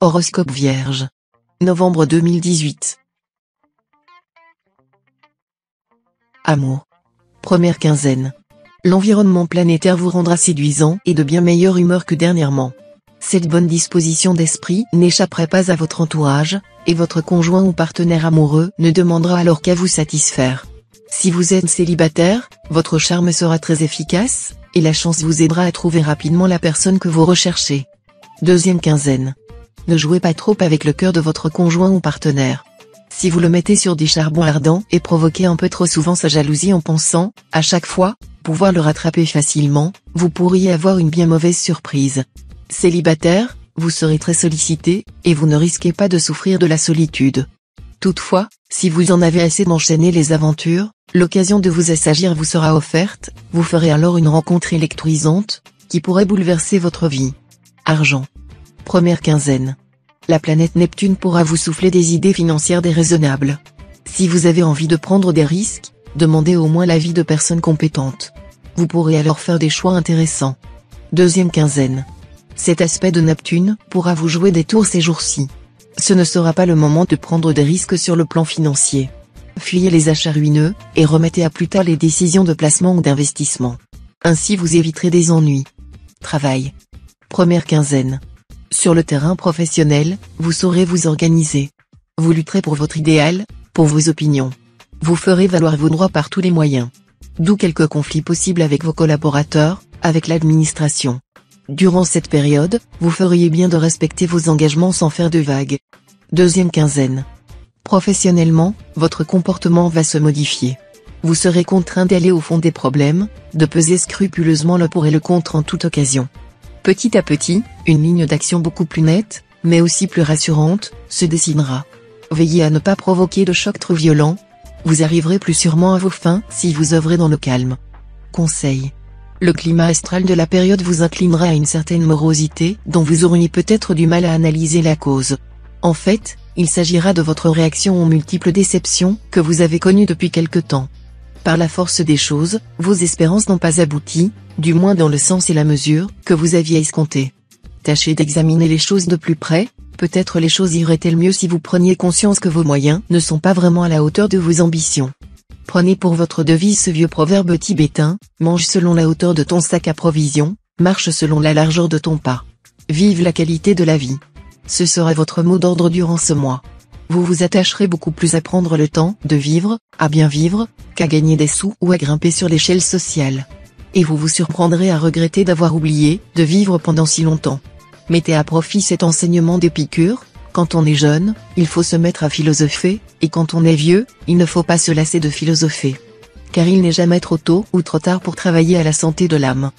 Horoscope Vierge. Novembre 2018. Amour. Première quinzaine. L'environnement planétaire vous rendra séduisant et de bien meilleure humeur que dernièrement. Cette bonne disposition d'esprit n'échapperait pas à votre entourage, et votre conjoint ou partenaire amoureux ne demandera alors qu'à vous satisfaire. Si vous êtes célibataire, votre charme sera très efficace, et la chance vous aidera à trouver rapidement la personne que vous recherchez. Deuxième quinzaine. Ne jouez pas trop avec le cœur de votre conjoint ou partenaire. Si vous le mettez sur des charbons ardents et provoquez un peu trop souvent sa jalousie en pensant, à chaque fois, pouvoir le rattraper facilement, vous pourriez avoir une bien mauvaise surprise. Célibataire, vous serez très sollicité, et vous ne risquez pas de souffrir de la solitude. Toutefois, si vous en avez assez d'enchaîner les aventures, l'occasion de vous assagir vous sera offerte, vous ferez alors une rencontre électrisante, qui pourrait bouleverser votre vie. Argent. Première quinzaine. La planète Neptune pourra vous souffler des idées financières déraisonnables. Si vous avez envie de prendre des risques, demandez au moins l'avis de personnes compétentes. Vous pourrez alors faire des choix intéressants. Deuxième quinzaine. Cet aspect de Neptune pourra vous jouer des tours ces jours-ci. Ce ne sera pas le moment de prendre des risques sur le plan financier. Fuyez les achats ruineux, et remettez à plus tard les décisions de placement ou d'investissement. Ainsi vous éviterez des ennuis. Travail. Première quinzaine. Sur le terrain professionnel, vous saurez vous organiser. Vous lutterez pour votre idéal, pour vos opinions. Vous ferez valoir vos droits par tous les moyens. D'où quelques conflits possibles avec vos collaborateurs, avec l'administration. Durant cette période, vous feriez bien de respecter vos engagements sans faire de vagues. Deuxième quinzaine. Professionnellement, votre comportement va se modifier. Vous serez contraint d'aller au fond des problèmes, de peser scrupuleusement le pour et le contre en toute occasion. Petit à petit, une ligne d'action beaucoup plus nette, mais aussi plus rassurante, se dessinera. Veillez à ne pas provoquer de chocs trop violents. Vous arriverez plus sûrement à vos fins si vous œuvrez dans le calme. Conseil. Le climat astral de la période vous inclinera à une certaine morosité dont vous auriez peut-être du mal à analyser la cause. En fait, il s'agira de votre réaction aux multiples déceptions que vous avez connues depuis quelque temps. Par la force des choses, vos espérances n'ont pas abouti, du moins dans le sens et la mesure que vous aviez escompté. Tâchez d'examiner les choses de plus près, peut-être les choses iraient-elles mieux si vous preniez conscience que vos moyens ne sont pas vraiment à la hauteur de vos ambitions. Prenez pour votre devise ce vieux proverbe tibétain, mange selon la hauteur de ton sac à provisions, marche selon la largeur de ton pas. Vive la qualité de la vie. Ce sera votre mot d'ordre durant ce mois. Vous vous attacherez beaucoup plus à prendre le temps de vivre, à bien vivre, qu'à gagner des sous ou à grimper sur l'échelle sociale. Et vous vous surprendrez à regretter d'avoir oublié de vivre pendant si longtemps. Mettez à profit cet enseignement d'Épicure: quand on est jeune, il faut se mettre à philosopher, et quand on est vieux, il ne faut pas se lasser de philosopher. Car il n'est jamais trop tôt ou trop tard pour travailler à la santé de l'âme.